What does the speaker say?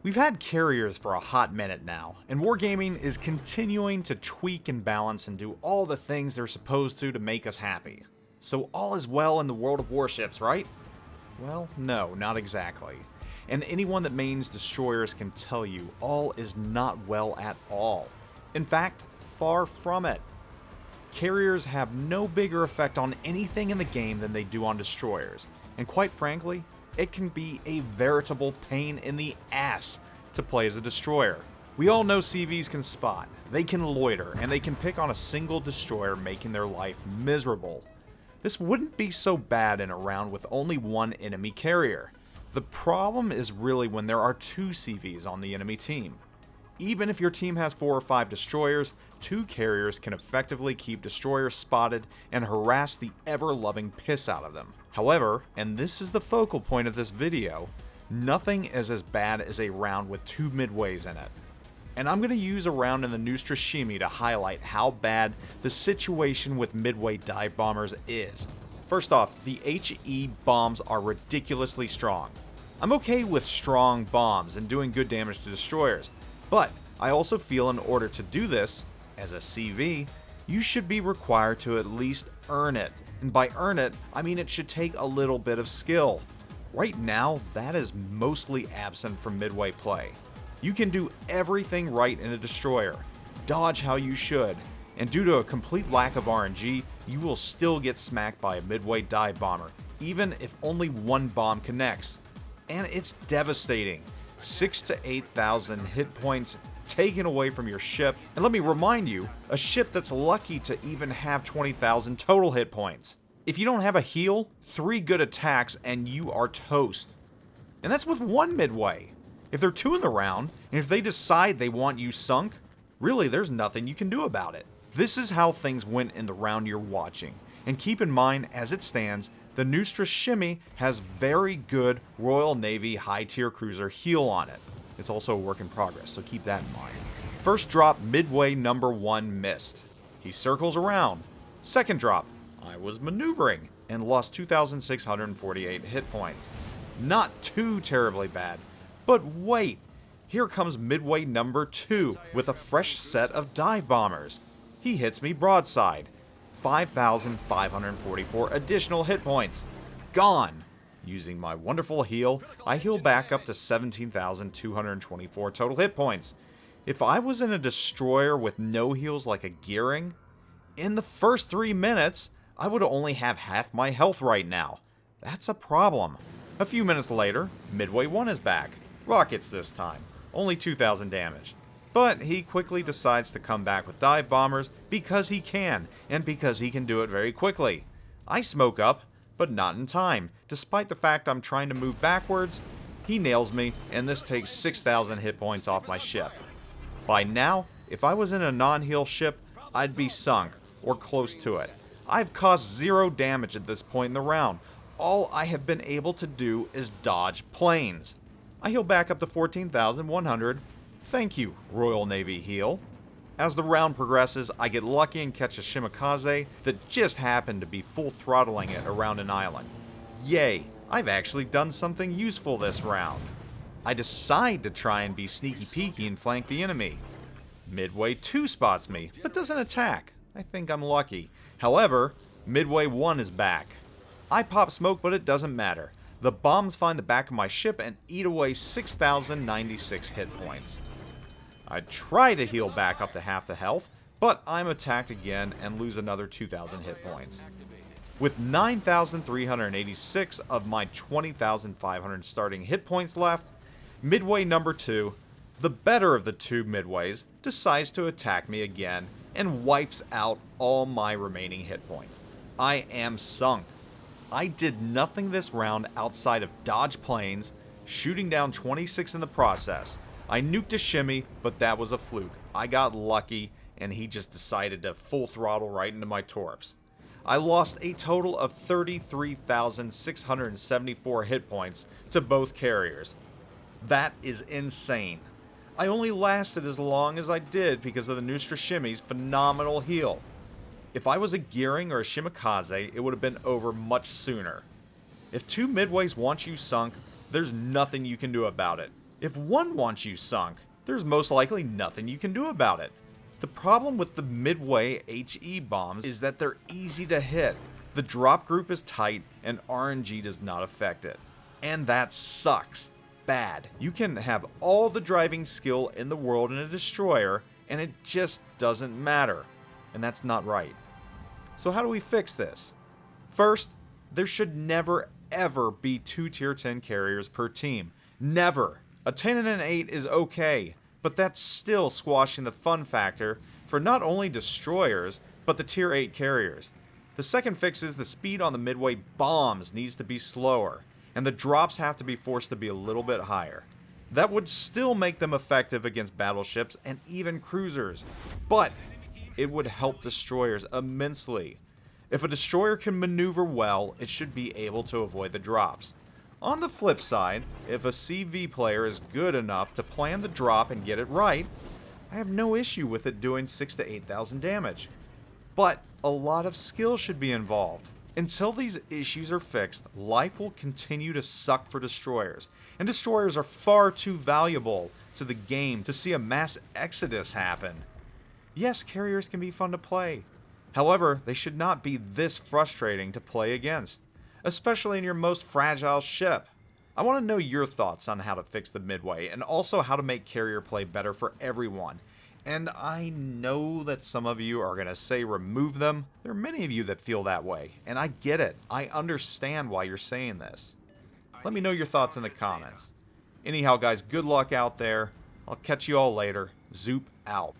We've had carriers for a hot minute now, and Wargaming is continuing to tweak and balance and do all the things they're supposed to make us happy. So all is well in the world of warships, right? Well, no, not exactly. And anyone that mains destroyers can tell you all is not well at all. In fact, far from it. Carriers have no bigger effect on anything in the game than they do on destroyers, and quite frankly, it can be a veritable pain in the ass to play as a destroyer. We all know CVs can spot, they can loiter, and they can pick on a single destroyer, making their life miserable. This wouldn't be so bad in a round with only one enemy carrier. The problem is really when there are two CVs on the enemy team. Even if your team has 4 or 5 destroyers, 2 carriers can effectively keep destroyers spotted and harass the ever-loving piss out of them. However, and this is the focal point of this video, nothing is as bad as a round with 2 Midways in it. And I'm going to use a round in the NoZoupForYou to highlight how bad the situation with Midway Dive bombers is. First off, the HE bombs are ridiculously strong. I'm okay with strong bombs and doing good damage to destroyers, but I also feel in order to do this, as a CV, you should be required to at least earn it. And by earn it, I mean it should take a little bit of skill. Right now, that is mostly absent from Midway play. You can do everything right in a destroyer, dodge how you should, and due to a complete lack of RNG, you will still get smacked by a Midway Dive bomber, even if only one bomb connects. And it's devastating. 6,000 to 8,000 hit points taken away from your ship, and let me remind you, a ship that's lucky to even have 20,000 total hit points. If you don't have a heal, 3 good attacks and you are toast. And that's with 1 Midway. If they're 2 in the round, and if they decide they want you sunk, really there's nothing you can do about it. This is how things went in the round you're watching, and keep in mind, as it stands, the NoZoupForYou has very good Royal Navy high-tier cruiser heal on it. It's also a work in progress, so keep that in mind. First drop, Midway number 1 missed. He circles around. Second drop, I was maneuvering and lost 2,648 hit points. Not too terribly bad, but wait, here comes Midway number 2 with a fresh set of dive bombers. He hits me broadside. 5,544 additional hit points. Gone. Using my wonderful heal, I heal back up to 17,224 total hit points. If I was in a destroyer with no heals like a Gearing, in the first 3 minutes, I would only have half my health right now. That's a problem. A few minutes later, Midway 1 is back. Rockets this time. Only 2,000 damage. But he quickly decides to come back with dive bombers because he can, and because he can do it very quickly. I smoke up, but not in time. Despite the fact I'm trying to move backwards, he nails me, and this takes 6,000 hit points off my ship. By now, if I was in a non-heal ship, I'd be sunk, or close to it. I've caused 0 damage at this point in the round. All I have been able to do is dodge planes. I heal back up to 14,100. Thank you, Royal Navy heal. As the round progresses, I get lucky and catch a Shimakaze that just happened to be full throttling it around an island. Yay, I've actually done something useful this round. I decide to try and be sneaky peeky and flank the enemy. Midway 2 spots me, but doesn't attack. I think I'm lucky. However, Midway 1 is back. I pop smoke, but it doesn't matter. The bombs find the back of my ship and eat away 6,096 hit points. I try to heal back up to half the health, but I'm attacked again and lose another 2,000 hit points. With 9,386 of my 20,500 starting hit points left, Midway number 2, the better of the 2 Midways, decides to attack me again and wipes out all my remaining hit points. I am sunk. I did nothing this round outside of dodge planes, shooting down 26 in the process. I nuked a shimmy, but that was a fluke. I got lucky, and he just decided to full throttle right into my torps. I lost a total of 33,674 hit points to both carriers. That is insane. I only lasted as long as I did because of the NoZoupForYou's phenomenal heal. If I was a Gearing or a Shimakaze, it would have been over much sooner. If 2 Midways want you sunk, there's nothing you can do about it. If one wants you sunk, there's most likely nothing you can do about it. The problem with the Midway HE bombs is that they're easy to hit. The drop group is tight and RNG does not affect it. And that sucks. Bad. You can have all the driving skill in the world in a destroyer and it just doesn't matter. And that's not right. So how do we fix this? First, there should never ever be 2 tier 10 carriers per team. Never. A 10 and an 8 is okay, but that's still squashing the fun factor for not only destroyers, but the tier 8 carriers. The second fix is the speed on the Midway bombs needs to be slower, and the drops have to be forced to be a little bit higher. That would still make them effective against battleships and even cruisers, but it would help destroyers immensely. If a destroyer can maneuver well, it should be able to avoid the drops. On the flip side, if a CV player is good enough to plan the drop and get it right, I have no issue with it doing 6,000 to 8,000 damage. But a lot of skill should be involved. Until these issues are fixed, life will continue to suck for destroyers, and destroyers are far too valuable to the game to see a mass exodus happen. Yes, carriers can be fun to play. However, they should not be this frustrating to play against, especially in your most fragile ship. I want to know your thoughts on how to fix the Midway, and also how to make carrier play better for everyone. And I know that some of you are going to say remove them. There are many of you that feel that way, and I get it. I understand why you're saying this. Let me know your thoughts in the comments. Anyhow, guys, good luck out there. I'll catch you all later. Zoop out.